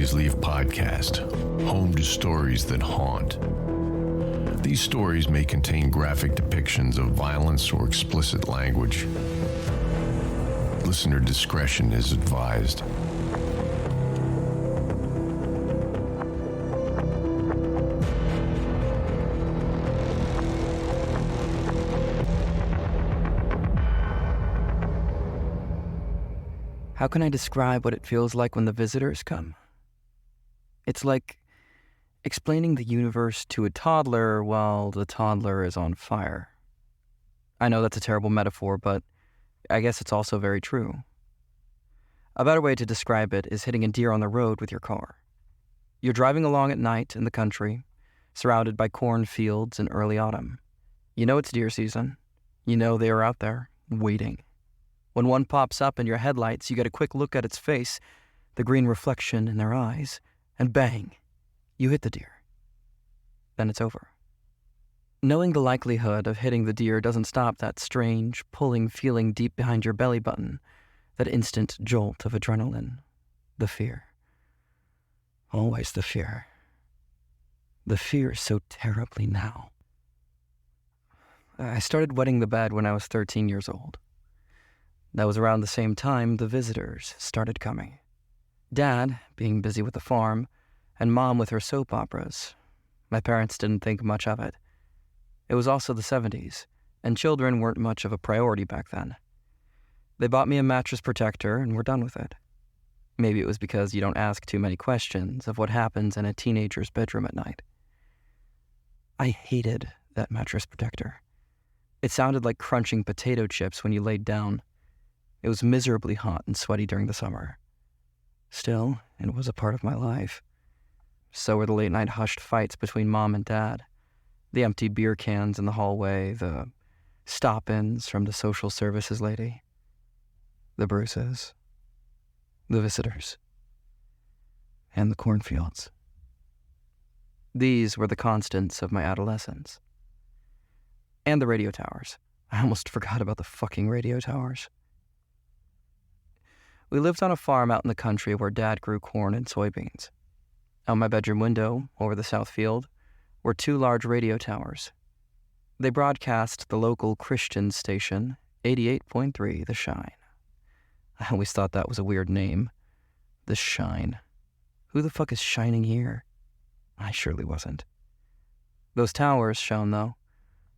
Stories Leave podcast, home to stories that haunt. These stories may contain graphic depictions of violence or explicit language. Listener discretion is advised. How can I describe what it feels like when the visitors come? It's like explaining the universe to a toddler while the toddler is on fire. I know that's a terrible metaphor, but I guess it's also very true. A better way to describe it is hitting a deer on the road with your car. You're driving along at night in the country, surrounded by cornfields in early autumn. You know it's deer season. You know they are out there, waiting. When one pops up in your headlights, you get a quick look at its face, the green reflection in their eyes, and bang, you hit the deer. Then it's over. Knowing the likelihood of hitting the deer doesn't stop that strange, pulling feeling deep behind your belly button, that instant jolt of adrenaline, the fear. Always the fear. The fear so terribly now. I started wetting the bed when I was 13 years old. That was around the same time the visitors started coming. Dad, being busy with the farm, and Mom with her soap operas. My parents didn't think much of it. It was also the 70s, and children weren't much of a priority back then. They bought me a mattress protector and were done with it. Maybe it was because you don't ask too many questions of what happens in a teenager's bedroom at night. I hated that mattress protector. It sounded like crunching potato chips when you laid down. It was miserably hot and sweaty during the summer. Still, it was a part of my life. So were the late-night hushed fights between Mom and Dad, the empty beer cans in the hallway, the stop-ins from the social services lady, the bruises, the visitors, and the cornfields. These were the constants of my adolescence. And the radio towers. I almost forgot about the fucking radio towers. We lived on a farm out in the country where Dad grew corn and soybeans. Out my bedroom window, over the south field, were two large radio towers. They broadcast the local Christian station, 88.3 The Shine. I always thought that was a weird name. The Shine. Who the fuck is shining here? I surely wasn't. Those towers shone, though,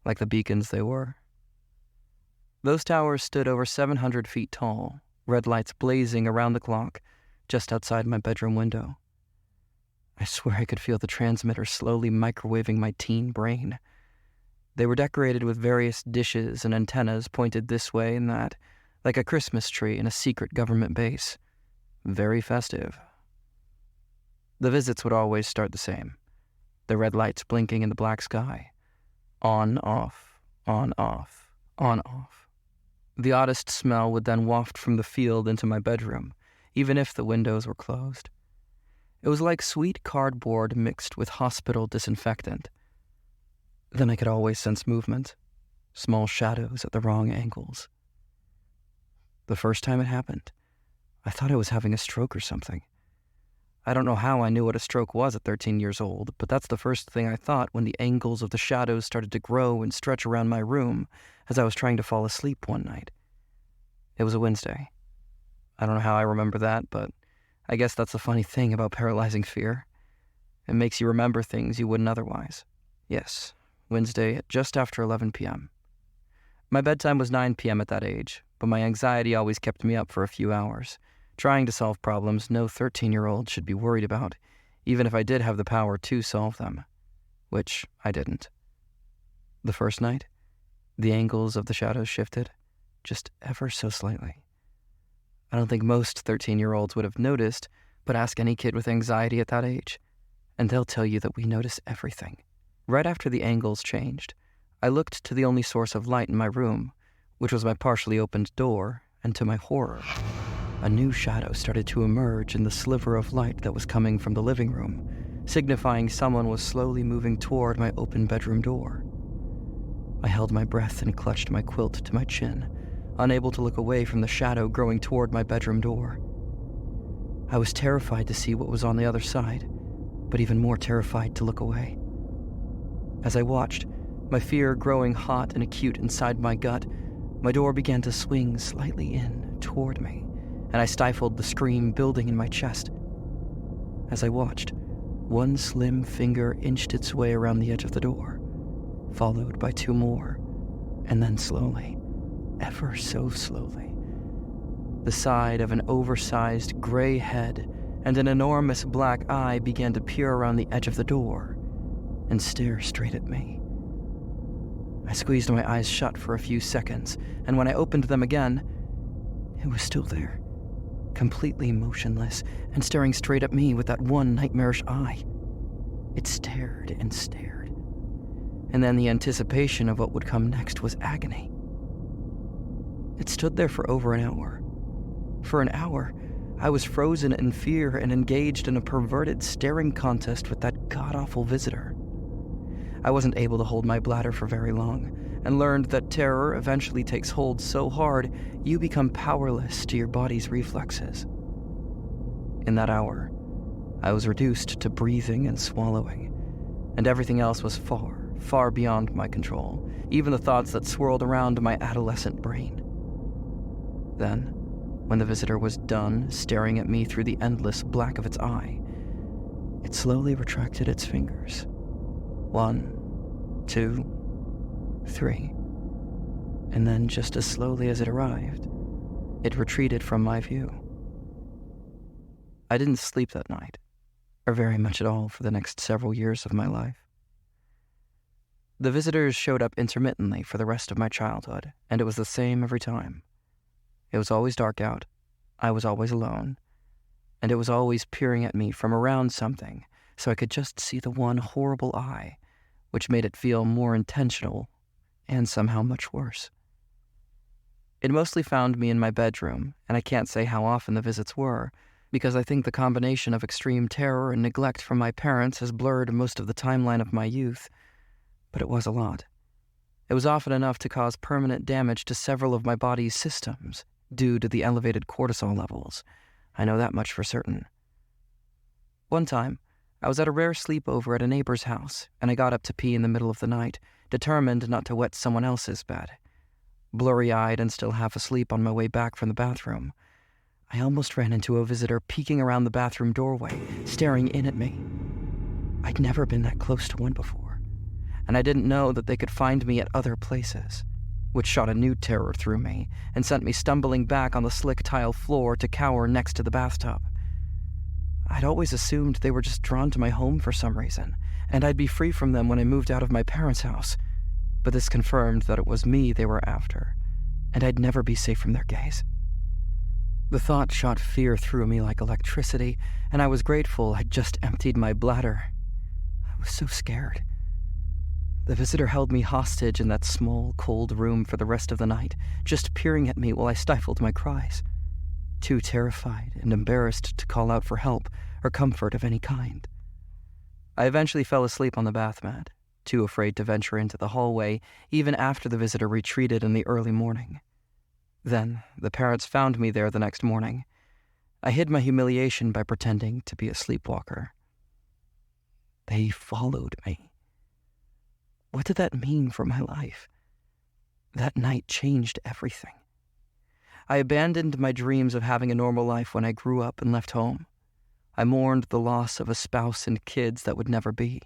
like the beacons they were. Those towers stood over 700 feet tall, red lights blazing around the clock, just outside my bedroom window. I swear I could feel the transmitter slowly microwaving my teen brain. They were decorated with various dishes and antennas pointed this way and that, like a Christmas tree in a secret government base. Very festive. The visits would always start the same. The red lights blinking in the black sky. On, off, on, off, on, off. The oddest smell would then waft from the field into my bedroom, even if the windows were closed. It was like sweet cardboard mixed with hospital disinfectant. Then I could always sense movement, small shadows at the wrong angles. The first time it happened, I thought I was having a stroke or something. I don't know how I knew what a stroke was at 13 years old, but that's the first thing I thought when the angles of the shadows started to grow and stretch around my room as I was trying to fall asleep one night. It was a Wednesday. I don't know how I remember that, but I guess that's the funny thing about paralyzing fear. It makes you remember things you wouldn't otherwise. Yes, Wednesday at just after 11 p.m. My bedtime was 9 p.m. at that age, but my anxiety always kept me up for a few hours, trying to solve problems no 13-year-old should be worried about, even if I did have the power to solve them, which I didn't. The first night, the angles of the shadows shifted, just ever so slightly. I don't think most 13-year-olds would have noticed, but ask any kid with anxiety at that age, and they'll tell you that we notice everything. Right after the angles changed, I looked to the only source of light in my room, which was my partially opened door, and to my horror, a new shadow started to emerge in the sliver of light that was coming from the living room, signifying someone was slowly moving toward my open bedroom door. I held my breath and clutched my quilt to my chin, unable to look away from the shadow growing toward my bedroom door. I was terrified to see what was on the other side, but even more terrified to look away. As I watched, my fear growing hot and acute inside my gut, my door began to swing slightly in toward me, and I stifled the scream building in my chest. As I watched, one slim finger inched its way around the edge of the door, followed by two more, and then slowly, ever so slowly, the side of an oversized gray head and an enormous black eye began to peer around the edge of the door and stare straight at me. I squeezed my eyes shut for a few seconds, and when I opened them again, it was still there, completely motionless and staring straight at me with that one nightmarish eye. It stared and stared, and then the anticipation of what would come next was agony. It stood there for over an hour. For an hour, I was frozen in fear and engaged in a perverted staring contest with that god-awful visitor. I wasn't able to hold my bladder for very long, and learned that terror eventually takes hold so hard you become powerless to your body's reflexes. In that hour, I was reduced to breathing and swallowing, and everything else was far, far beyond my control, even the thoughts that swirled around my adolescent brain. Then, when the visitor was done staring at me through the endless black of its eye, it slowly retracted its fingers. 1, 2, 3. And then, just as slowly as it arrived, it retreated from my view. I didn't sleep that night, or very much at all for the next several years of my life. The visitors showed up intermittently for the rest of my childhood, and it was the same every time. It was always dark out, I was always alone, and it was always peering at me from around something, so I could just see the one horrible eye, which made it feel more intentional and somehow much worse. It mostly found me in my bedroom, and I can't say how often the visits were, because I think the combination of extreme terror and neglect from my parents has blurred most of the timeline of my youth, but it was a lot. It was often enough to cause permanent damage to several of my body's systems, due to the elevated cortisol levels. I know that much for certain. One time, I was at a rare sleepover at a neighbor's house, and I got up to pee in the middle of the night, determined not to wet someone else's bed. Blurry-eyed and still half asleep on my way back from the bathroom, I almost ran into a visitor peeking around the bathroom doorway, staring in at me. I'd never been that close to one before, and I didn't know that they could find me at other places, which shot a new terror through me and sent me stumbling back on the slick tile floor to cower next to the bathtub. I'd always assumed they were just drawn to my home for some reason, and I'd be free from them when I moved out of my parents' house, but this confirmed that it was me they were after, and I'd never be safe from their gaze. The thought shot fear through me like electricity, and I was grateful I'd just emptied my bladder. I was so scared. The visitor held me hostage in that small, cold room for the rest of the night, just peering at me while I stifled my cries, too terrified and embarrassed to call out for help or comfort of any kind. I eventually fell asleep on the bath mat, too afraid to venture into the hallway even after the visitor retreated in the early morning. Then, the parents found me there the next morning. I hid my humiliation by pretending to be a sleepwalker. They followed me. What did that mean for my life? That night changed everything. I abandoned my dreams of having a normal life when I grew up and left home. I mourned the loss of a spouse and kids that would never be.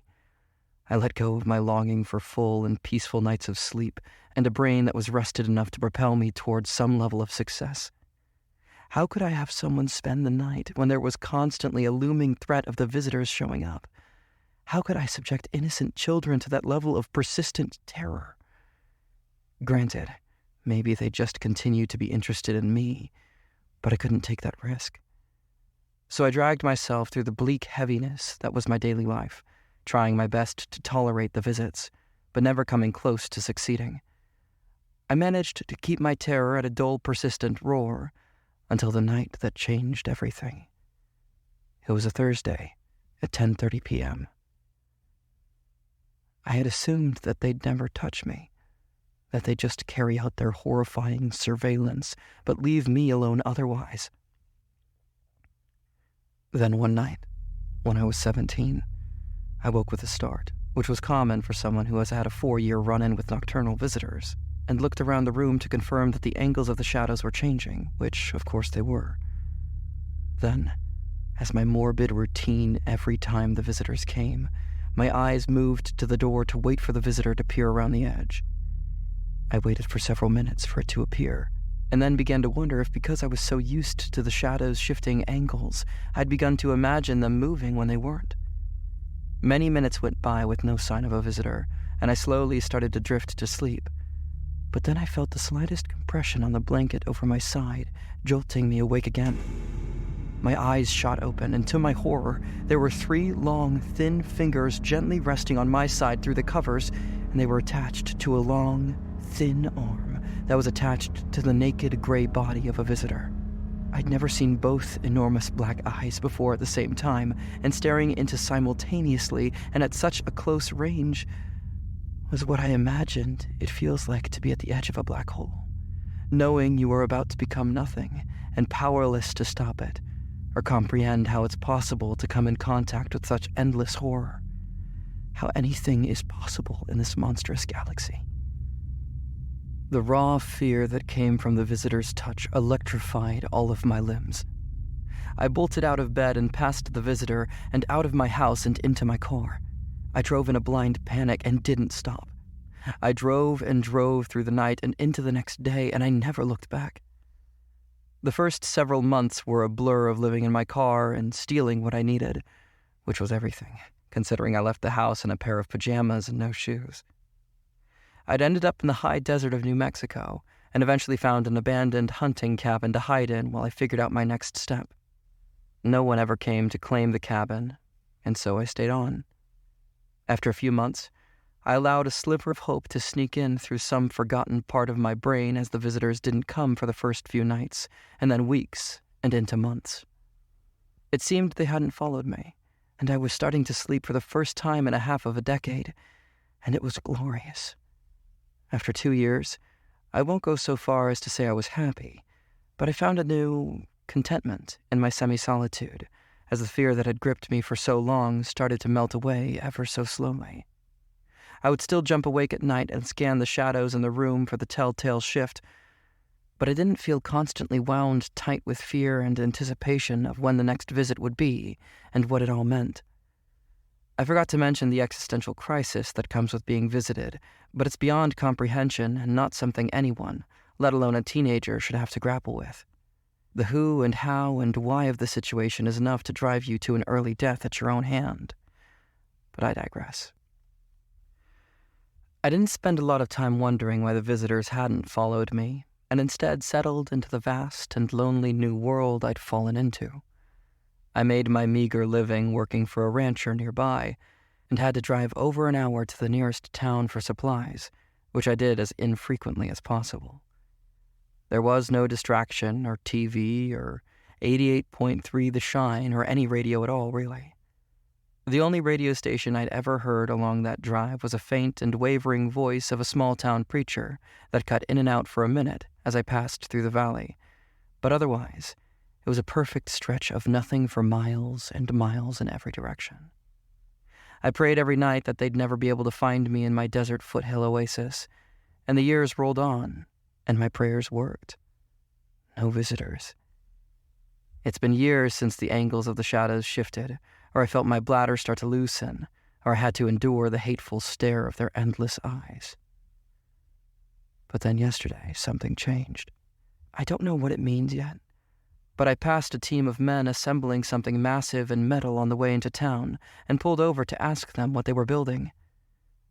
I let go of my longing for full and peaceful nights of sleep and a brain that was rested enough to propel me towards some level of success. How could I have someone spend the night when there was constantly a looming threat of the visitors showing up? How could I subject innocent children to that level of persistent terror? Granted, maybe they just continued to be interested in me, but I couldn't take that risk. So I dragged myself through the bleak heaviness that was my daily life, trying my best to tolerate the visits, but never coming close to succeeding. I managed to keep my terror at a dull, persistent roar until the night that changed everything. It was a Thursday at 10:30 p.m. I had assumed that they'd never touch me, that they'd just carry out their horrifying surveillance, but leave me alone otherwise. Then one night, when I was 17, I woke with a start, which was common for someone who has had a 4-year run-in with nocturnal visitors, and looked around the room to confirm that the angles of the shadows were changing, which, of course, they were. Then, as my morbid routine every time the visitors came, my eyes moved to the door to wait for the visitor to peer around the edge. I waited for several minutes for it to appear, and then began to wonder if because I was so used to the shadows' shifting angles, I'd begun to imagine them moving when they weren't. Many minutes went by with no sign of a visitor, and I slowly started to drift to sleep. But then I felt the slightest compression on the blanket over my side, jolting me awake again. My eyes shot open, and to my horror, there were 3 long, thin fingers gently resting on my side through the covers, and they were attached to a long, thin arm that was attached to the naked gray body of a visitor. I'd never seen both enormous black eyes before at the same time, and staring into simultaneously and at such a close range was what I imagined it feels like to be at the edge of a black hole, knowing you are about to become nothing and powerless to stop it, or comprehend how it's possible to come in contact with such endless horror, how anything is possible in this monstrous galaxy. The raw fear that came from the visitor's touch electrified all of my limbs. I bolted out of bed and past the visitor and out of my house and into my car. I drove in a blind panic and didn't stop. I drove and drove through the night and into the next day, and I never looked back. The first several months were a blur of living in my car and stealing what I needed, which was everything, considering I left the house in a pair of pajamas and no shoes. I'd ended up in the high desert of New Mexico and eventually found an abandoned hunting cabin to hide in while I figured out my next step. No one ever came to claim the cabin, and so I stayed on. After a few months, I allowed a sliver of hope to sneak in through some forgotten part of my brain as the visitors didn't come for the first few nights, and then weeks, and into months. It seemed they hadn't followed me, and I was starting to sleep for the first time in a half of a decade, and it was glorious. After 2 years, I won't go so far as to say I was happy, but I found a new contentment in my semi-solitude, as the fear that had gripped me for so long started to melt away ever so slowly. I would still jump awake at night and scan the shadows in the room for the telltale shift, but I didn't feel constantly wound tight with fear and anticipation of when the next visit would be and what it all meant. I forgot to mention the existential crisis that comes with being visited, but it's beyond comprehension and not something anyone, let alone a teenager, should have to grapple with. The who and how and why of the situation is enough to drive you to an early death at your own hand. But I digress. I didn't spend a lot of time wondering why the visitors hadn't followed me, and instead settled into the vast and lonely new world I'd fallen into. I made my meager living working for a rancher nearby, and had to drive over an hour to the nearest town for supplies, which I did as infrequently as possible. There was no distraction or TV or 88.3 The Shine or any radio at all, really. The only radio station I'd ever heard along that drive was a faint and wavering voice of a small-town preacher that cut in and out for a minute as I passed through the valley, but otherwise, it was a perfect stretch of nothing for miles and miles in every direction. I prayed every night that they'd never be able to find me in my desert foothill oasis, and the years rolled on, and my prayers worked. No visitors. It's been years since the angles of the shadows shifted, or I felt my bladder start to loosen, or I had to endure the hateful stare of their endless eyes. But then yesterday, something changed. I don't know what it means yet, but I passed a team of men assembling something massive and metal on the way into town and pulled over to ask them what they were building.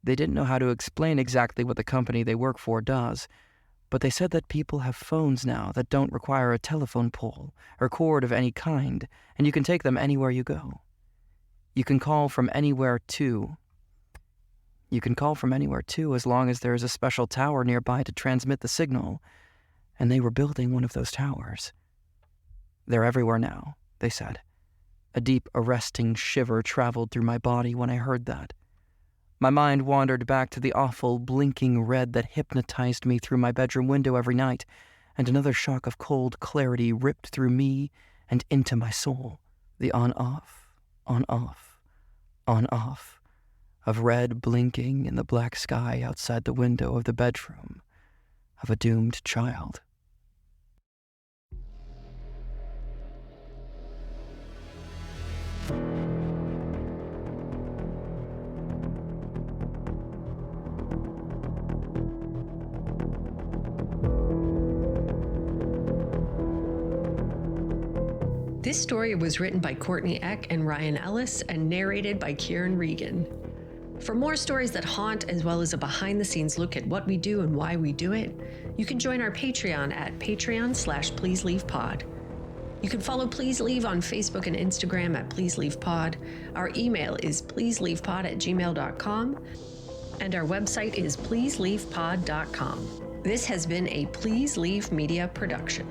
They didn't know how to explain exactly what the company they work for does, but they said that people have phones now that don't require a telephone pole or cord of any kind, and you can take them anywhere you go. You can call from anywhere too. As long as there is a special tower nearby to transmit the signal, and they were building one of those towers. They're everywhere now, they said. A deep, arresting shiver traveled through my body when I heard that. My mind wandered back to the awful, blinking red that hypnotized me through my bedroom window every night, and another shock of cold clarity ripped through me and into my soul. The on-off, on-off, on-off of red blinking in the black sky outside the window of the bedroom of a doomed child. This story was written by Courtney Eck and Ryan Ellis and narrated by Kieran Regan. For more stories that haunt, as well as a behind-the-scenes look at what we do and why we do it, you can join our Patreon at patreon.com/PleaseLeavePod. You can follow Please Leave on Facebook and Instagram at Please Leave Pod. Our email is pleaseleavepod@gmail.com, and our website is pleaseleavepod.com. This has been a Please Leave Media production.